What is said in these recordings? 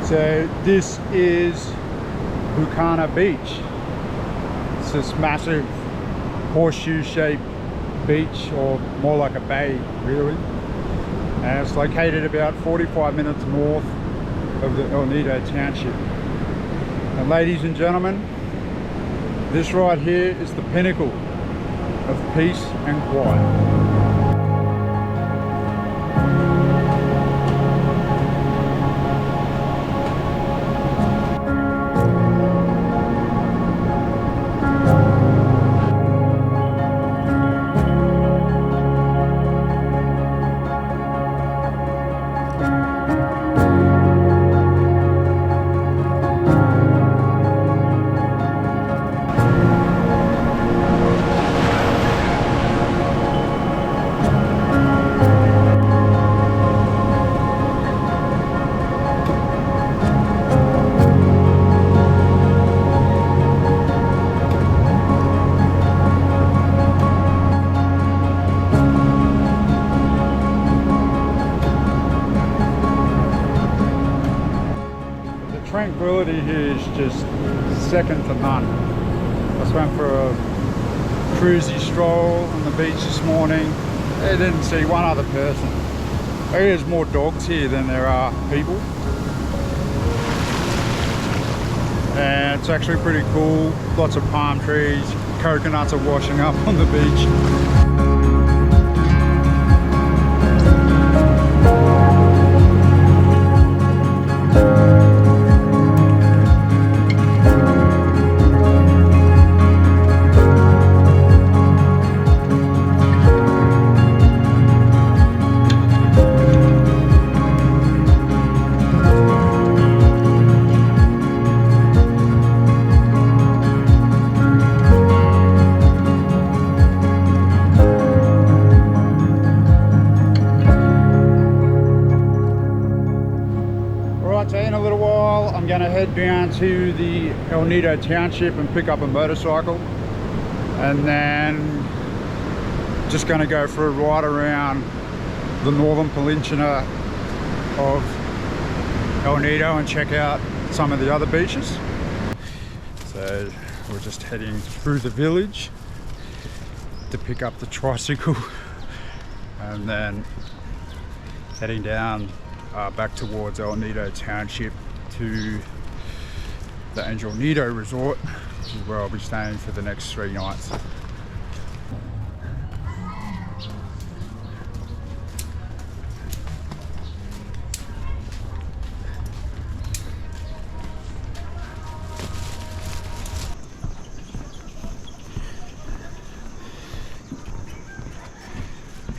So this is Bucana Beach. It's this massive horseshoe-shaped beach, or more like a bay, really. And it's located about 45 minutes north of the Nido township. And ladies and gentlemen, this right here is the pinnacle of peace and quiet. Tranquility here is just second to none. I just went for a cruisy stroll on the beach this morning. I didn't see one other person. Maybe there's more dogs here than there are people. And it's actually pretty cool. Lots of palm trees, coconuts are washing up on the beach. So in a little while I'm going to head down to the Nido township and pick up a motorcycle, and then just going to go for a ride around the northern peninsula of Nido and check out some of the other beaches. So we're just heading through the village to pick up the tricycle and then heading down back towards Nido township to the Angel Nido resort, which is where I'll be staying for the next 3 nights.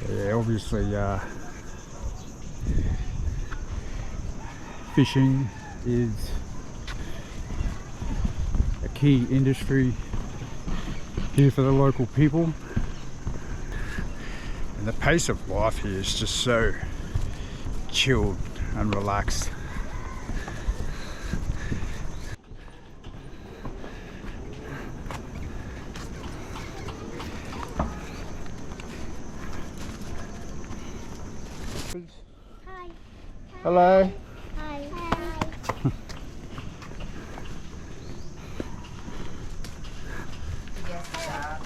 Yeah, obviously fishing is a key industry here for the local people, and the pace of life here is just so chilled and relaxed. Hi. Hello.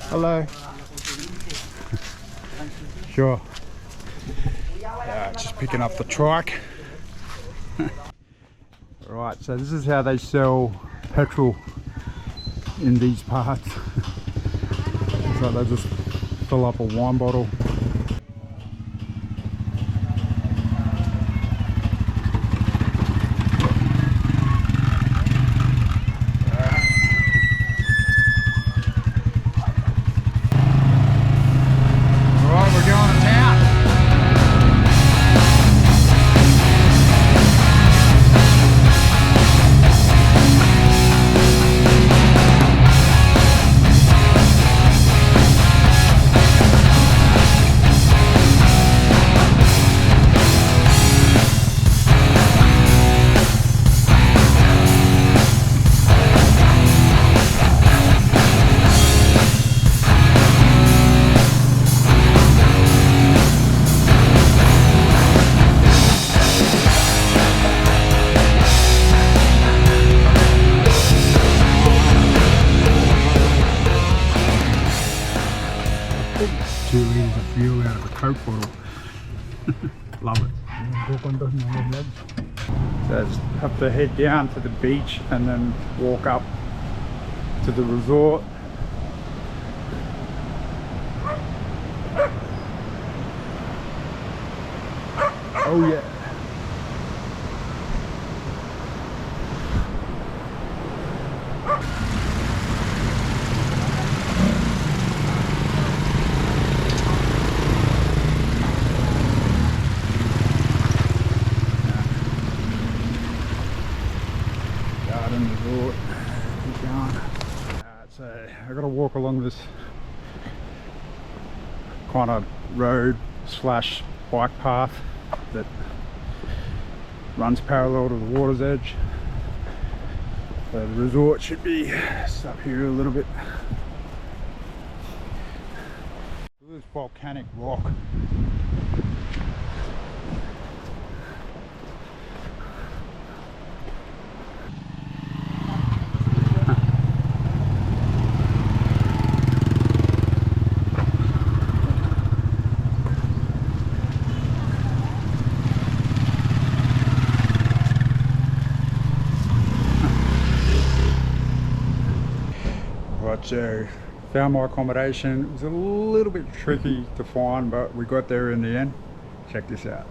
Hello. Sure. Just picking up the trike. Right, so this is how they sell petrol in these parts. So they just fill up a wine bottle. Coke bottle. Love it. So I just have to head down to the beach and then walk up to the resort. Oh yeah. Garden resort. Keep going. So I got to walk along this kind of road slash bike path that runs parallel to the water's edge. So the resort should be just up here a little bit. This volcanic rock. So found my accommodation. It was a little bit tricky to find, but we got there in the end. Check this out.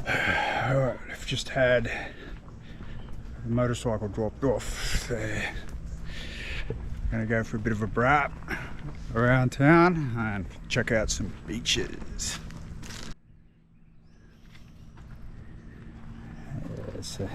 Alright, I've just had the motorcycle dropped off. So gonna go for a bit of a brap around town and check out some beaches. So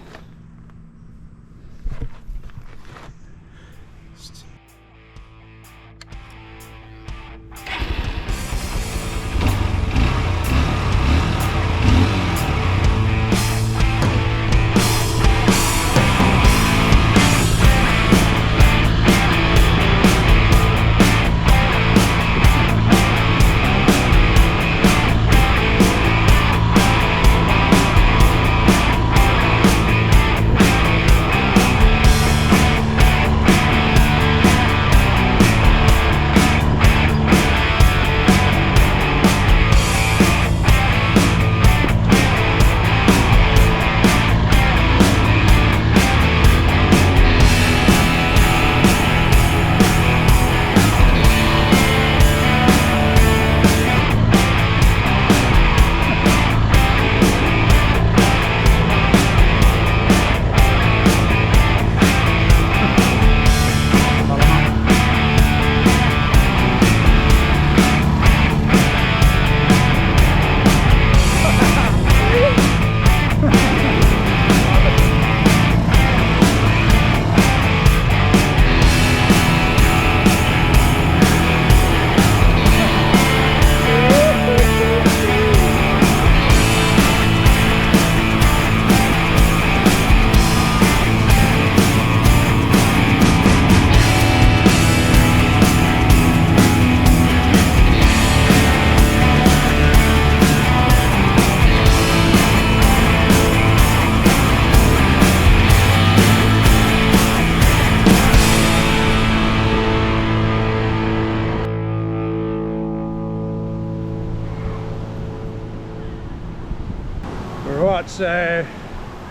Alright, so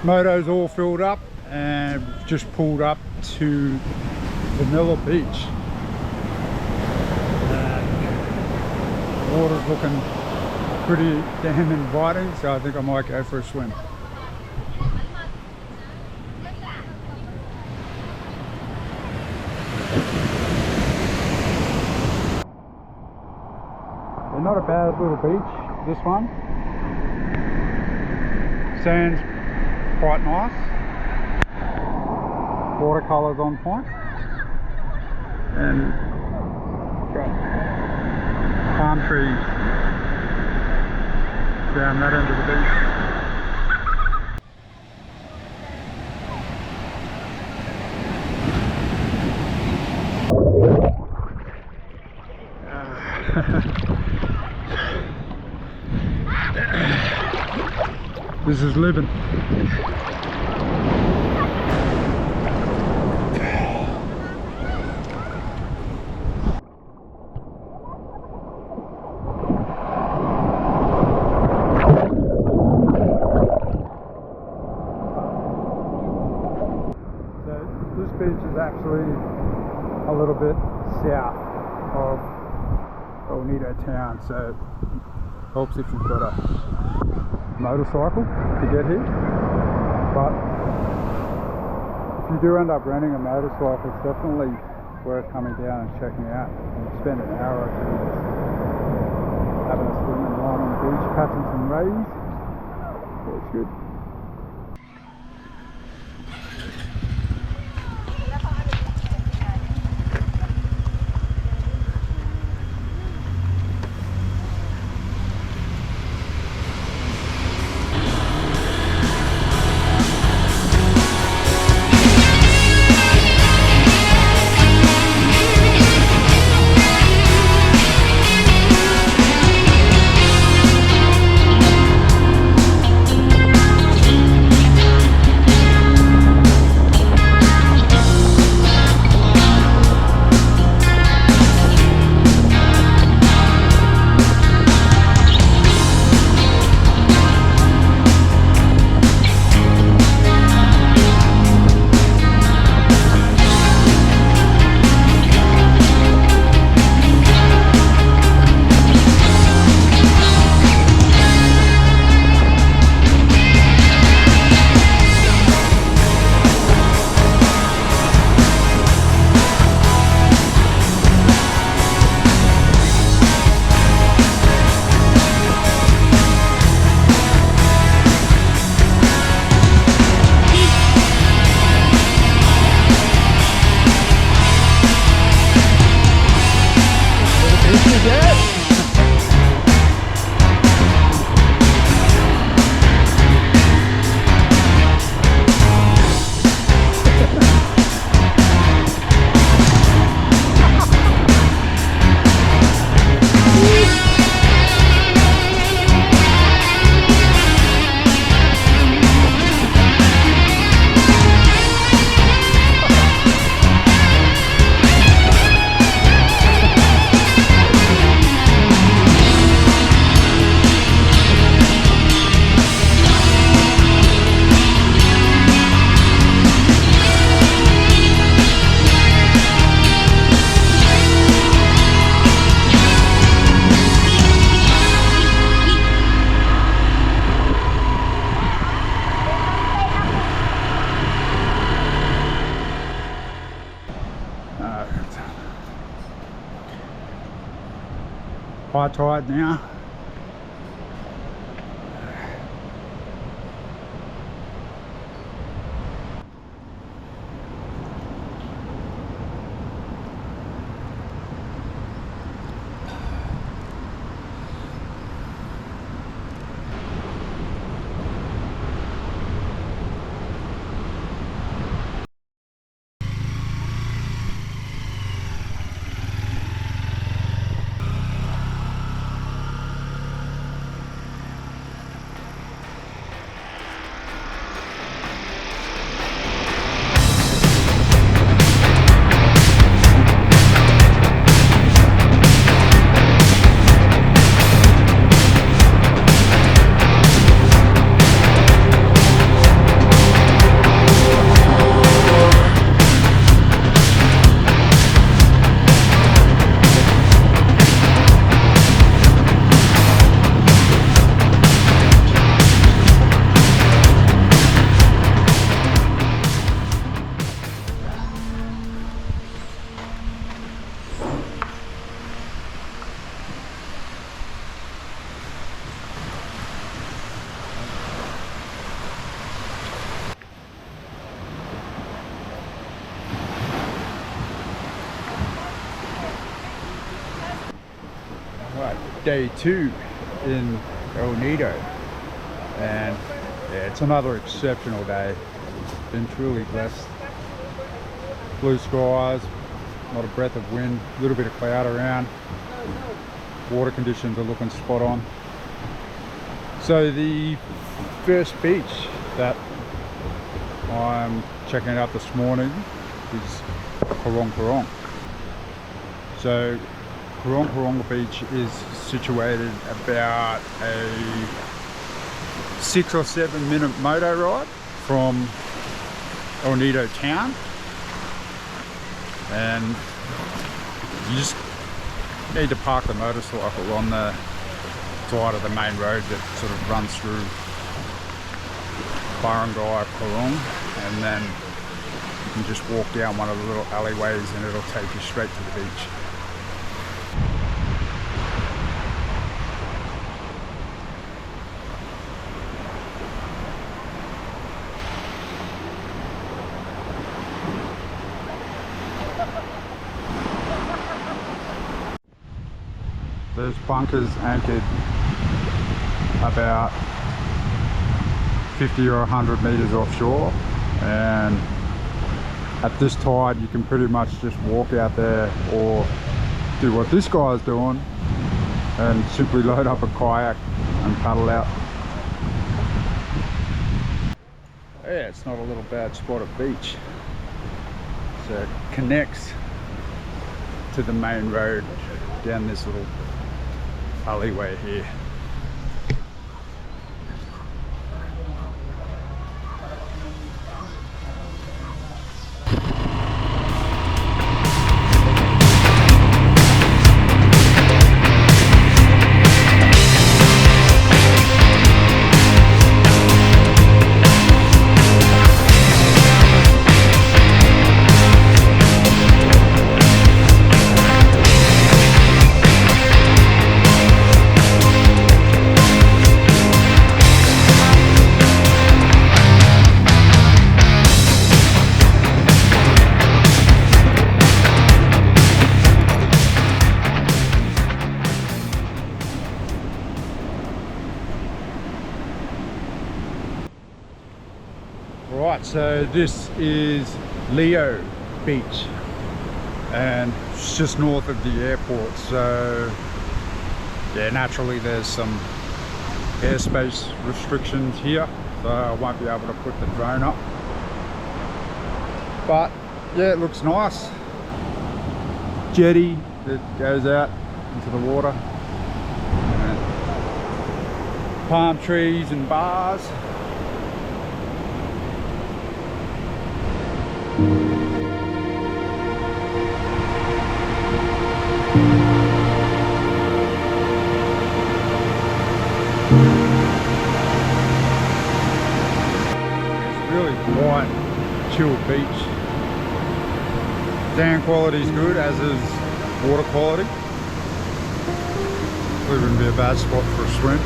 moto's all filled up and we've just pulled up to Vanilla Beach. Water's looking pretty damn inviting, so I think I might go for a swim. They're not a bad little beach, this one. Sand's quite nice. Watercolours on point. And got palm trees down that end of the beach. This is living. This beach is actually a little bit south of Nido town, so it helps if you've got a motorcycle to get here. But if you do end up renting a motorcycle, it's definitely worth coming down and checking out. You spend an hour or two just having a swim and line on the beach, catching some rays. Yeah, it's good. High tide now. Day 2 in Nido, and yeah, it's another exceptional day. Been truly blessed. Blue skies, not a breath of wind, a little bit of cloud around. Water conditions are looking spot on. So the first beach that I'm checking out this morning is Corong. So Corong Beach is situated about a 6 or 7 minute motor ride from Nido town, and you just need to park the motorcycle on the side of the main road that sort of runs through Corong, and then you can just walk down one of the little alleyways and it'll take you straight to the beach. There's bunkers anchored about 50 or 100 meters offshore, and at this tide you can pretty much just walk out there or do what this guy's doing and simply load up a kayak and paddle out. Yeah, it's not a little bad spot at beach. So it connects to the main road down this little alleyway here. Right, so this is Nido Beach, and it's just north of the airport. So yeah, naturally there's some airspace restrictions here, so I won't be able to put the drone up. But yeah, it looks nice. Jetty that goes out into the water, and palm trees and bars. Quiet, chill beach. Sand quality is good, as is water quality. Wouldn't be a bad spot for a swim.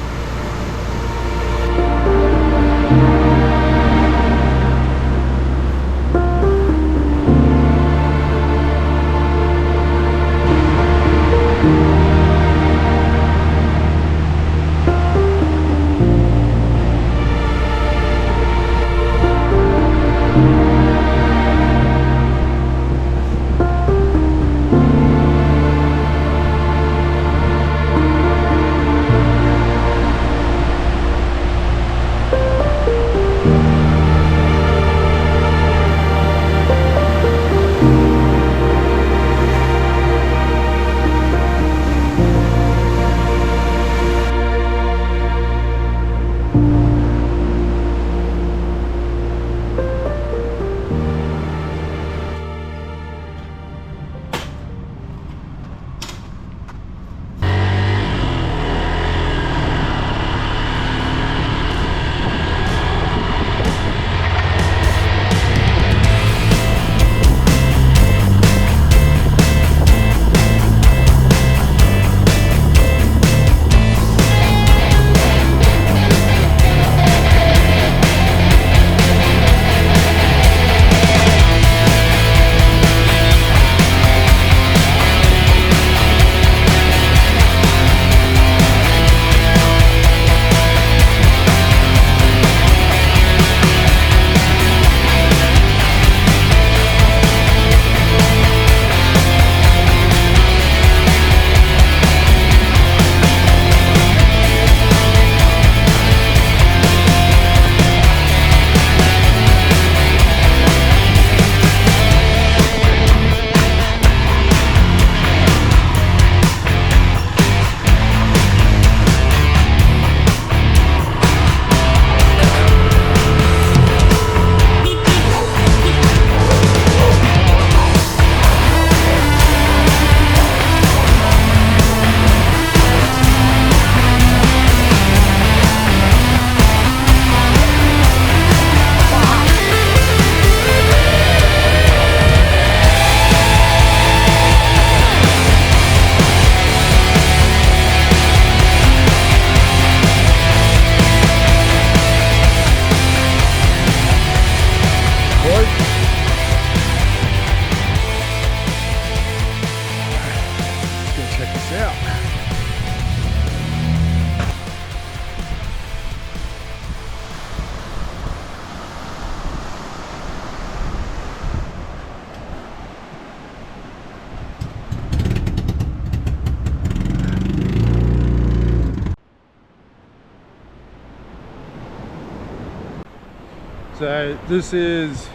So this is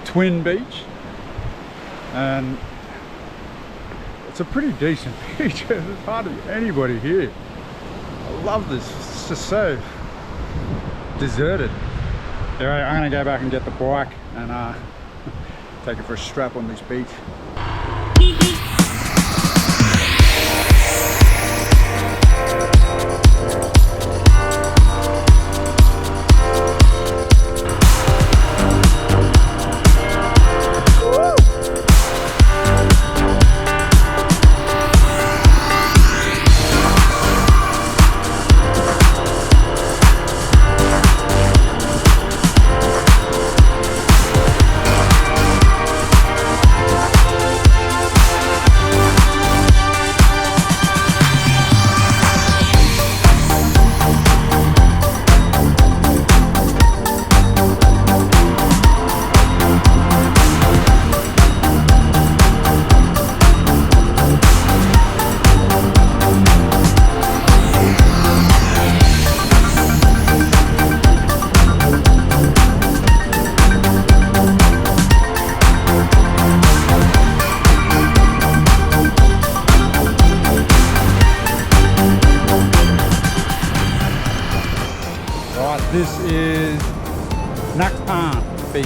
Twin Beach, and it's a pretty decent beach. There's hardly anybody here. I love this. It's just so deserted. Anyway, I'm gonna go back and get the bike and take it for a strap on this beach. This is Nacpan Beach.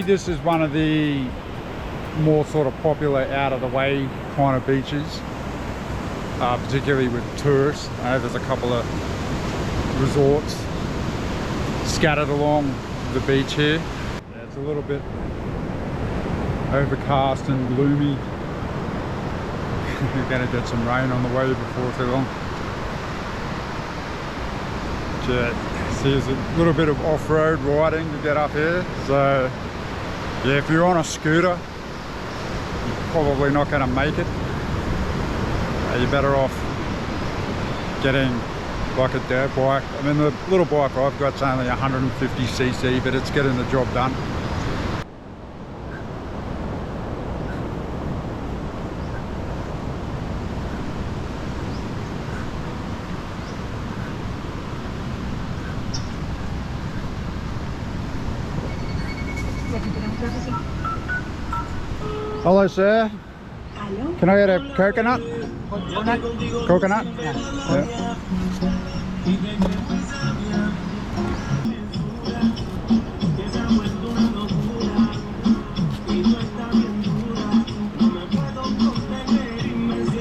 This is one of the more sort of popular out of the way kind of beaches, particularly with tourists. There's a couple of resorts scattered along the beach here. Yeah, it's a little bit overcast and gloomy. You're going to get some rain on the way before too long. See, there's a little bit of off-road riding to get up here, so yeah, if you're on a scooter, you're probably not going to make it. You're better off getting like a dirt bike. I mean, the little bike I've got's only 150cc, but it's getting the job done. Hello, sir. Hello. Can I get a coconut? Coconut? Yeah.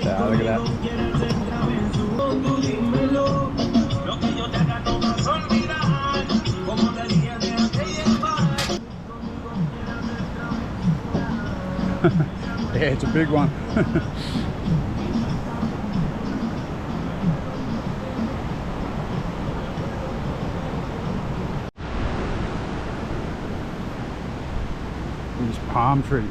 Yeah, look at that. Yeah, it's a big one. These palm trees.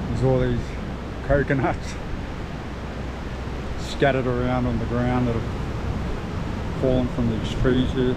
There's all these coconuts scattered around on the ground that have fallen from these trees here.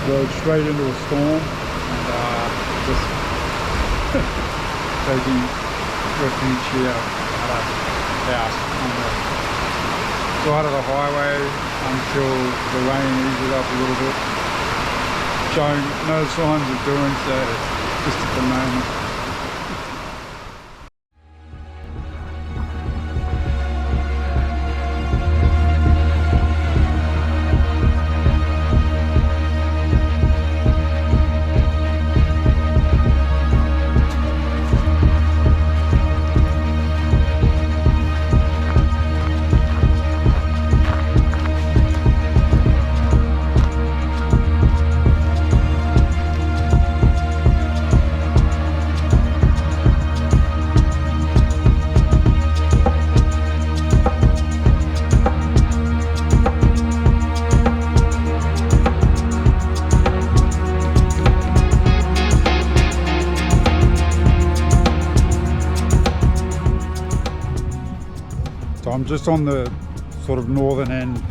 rode straight into a storm and just taking refuge here at a house on the side of the highway until the rain eases up a little bit. Showing no signs of doing so just at the moment. So I'm just on the sort of northern end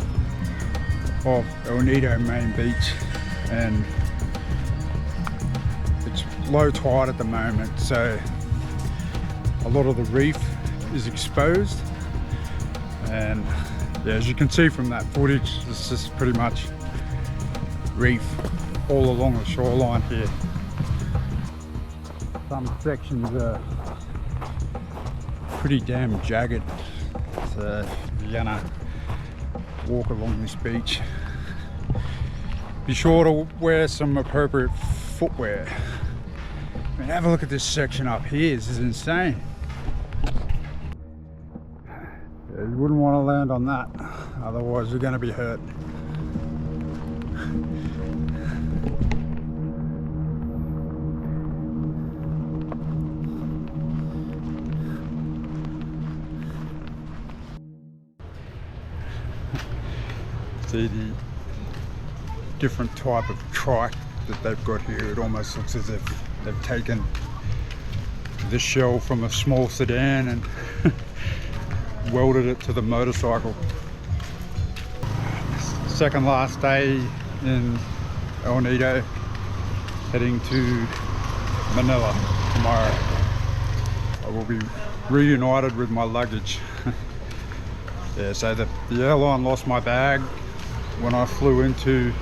of Nido main beach, and it's low tide at the moment, so a lot of the reef is exposed, and yeah, as you can see from that footage, it's just pretty much reef all along the shoreline here. Some sections are pretty damn jagged. So if you're gonna walk along this beach, be sure to wear some appropriate footwear. I mean, have a look at this section up here. This is insane. Yeah, you wouldn't want to land on that, otherwise you're going to be hurt. See the different type of trike that they've got here. It almost looks as if they've taken the shell from a small sedan and welded it to the motorcycle. Second last day in El Nido, heading to Manila tomorrow. I will be reunited with my luggage. Yeah, so the airline lost my bag when I flew into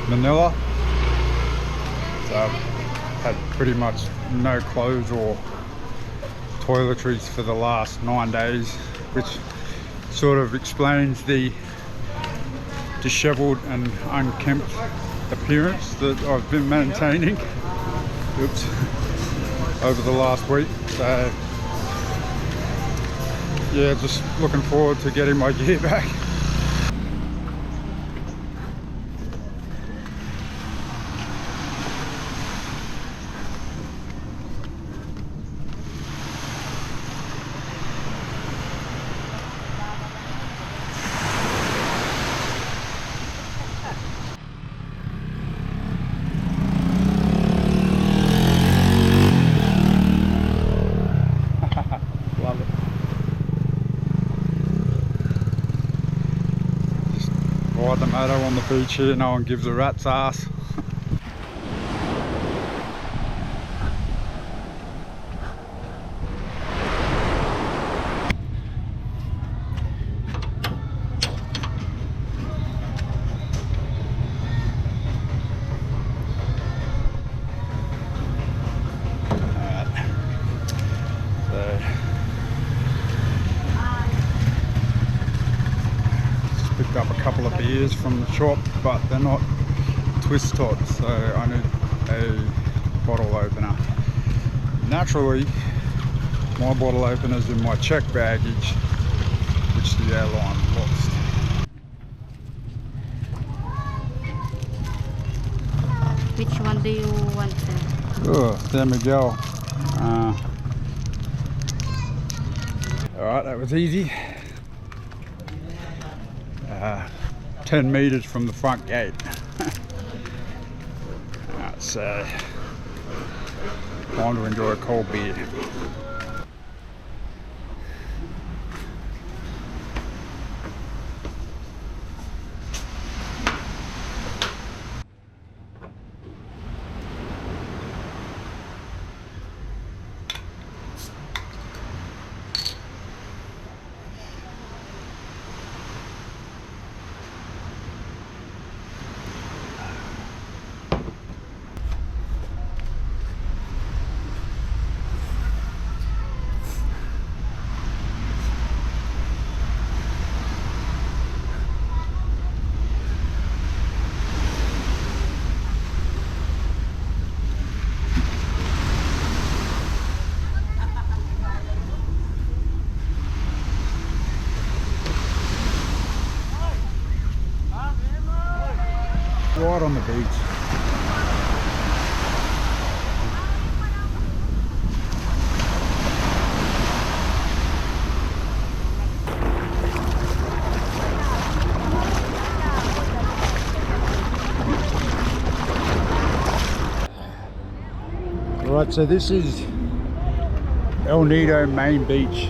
Manila, so I've had pretty much no clothes or toiletries for the last 9 days, which sort of explains the disheveled and unkempt appearance that I've been maintaining over the last week. So yeah, just looking forward to getting my gear back. Ride the moto on the beach here, no one gives a rat's ass. Picked up a couple of beers from the shop, but they're not twist tots, so I need a bottle opener. Naturally, my bottle opener's in my checked baggage, which the airline lost. Which one do you want to? Oh, there we go. Alright, that was easy. 10 meters from the front gate. So time to enjoy a cold beer. right on the beach. Right, so this is El Nido main beach.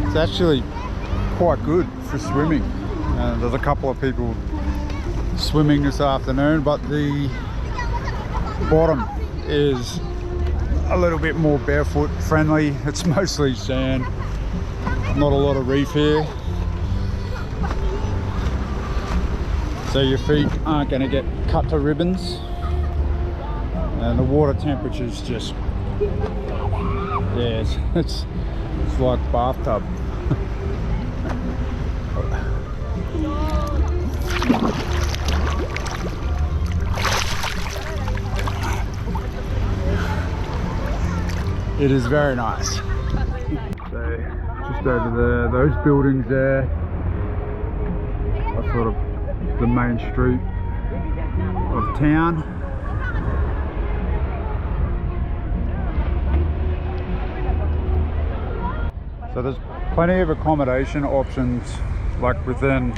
It's actually quite good for swimming. There's a couple of people swimming this afternoon, but the bottom is a little bit more barefoot friendly. It's mostly sand, not a lot of reef here. So your feet aren't going to get cut to ribbons. And the water temperature is just, yeah, it's like bathtub. It is very nice. So just over there, those buildings there are sort of the main street of town. So there's plenty of accommodation options like within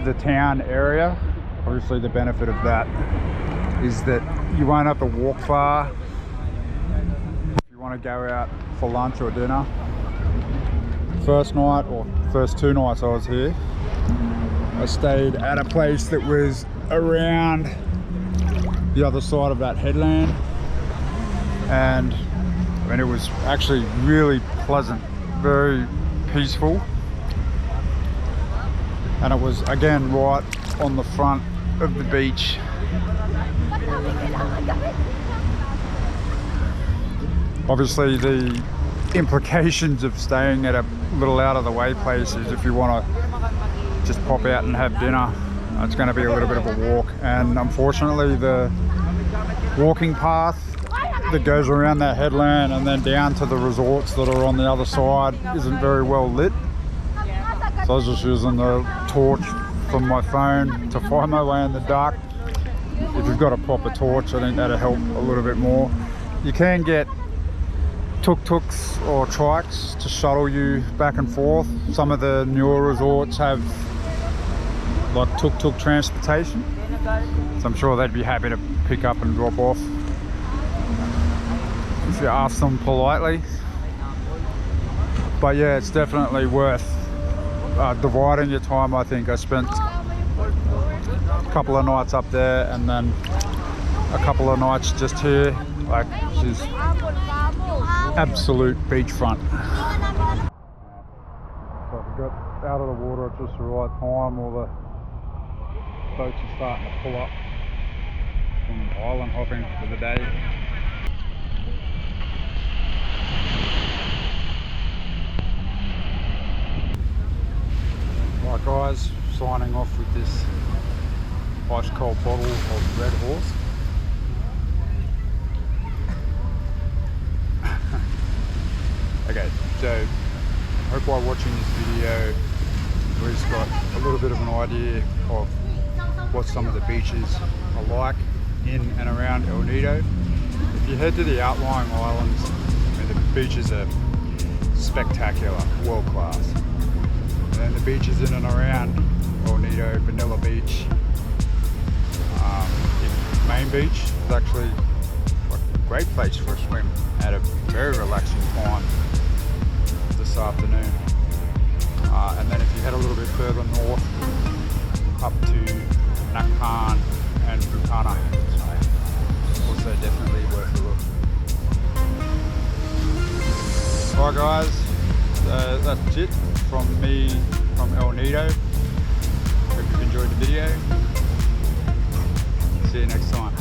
the town area. Obviously the benefit of that is that you won't have to walk far if you want to go out for lunch or dinner. First night, or first 2 nights I was here, I stayed at a place that was around the other side of that headland, and it was actually really pleasant, very peaceful, and it was again right on the front of the beach. Obviously the implications of staying at a little out of the way place is if you want to just pop out and have dinner, it's going to be a little bit of a walk, and unfortunately the walking path that goes around that headland and then down to the resorts that are on the other side isn't very well lit. So I was just using the torch from my phone to find my way in the dark. If you've got a proper torch, I think that'll help a little bit more. You can get tuk-tuks or trikes to shuttle you back and forth. Some of the newer resorts have like tuk-tuk transportation, so I'm sure they'd be happy to pick up and drop off if you ask them politely. But yeah, it's definitely worth dividing your time. I think I spent a couple of nights up there and then a couple of nights just here, like, which is absolute beachfront. So we got out of the water at just the right time. All the boats are starting to pull up from island hopping for the day. Right guys, signing off with this ice cold bottle of Red Horse. Okay, so I hope by watching this video we've got a little bit of an idea of what some of the beaches are like in and around El Nido. If you head to the outlying islands, I mean, the beaches are spectacular, world class. And then the beaches in and around El Nido, Vanilla Beach, Main Beach is actually like a great place for a swim. Had a very relaxing time this afternoon. And then if you head a little bit further north, up to Nacpan and Bucana, also definitely worth a look. Alright guys, that's it from me from El Nido. Hope you've enjoyed the video. See you next time.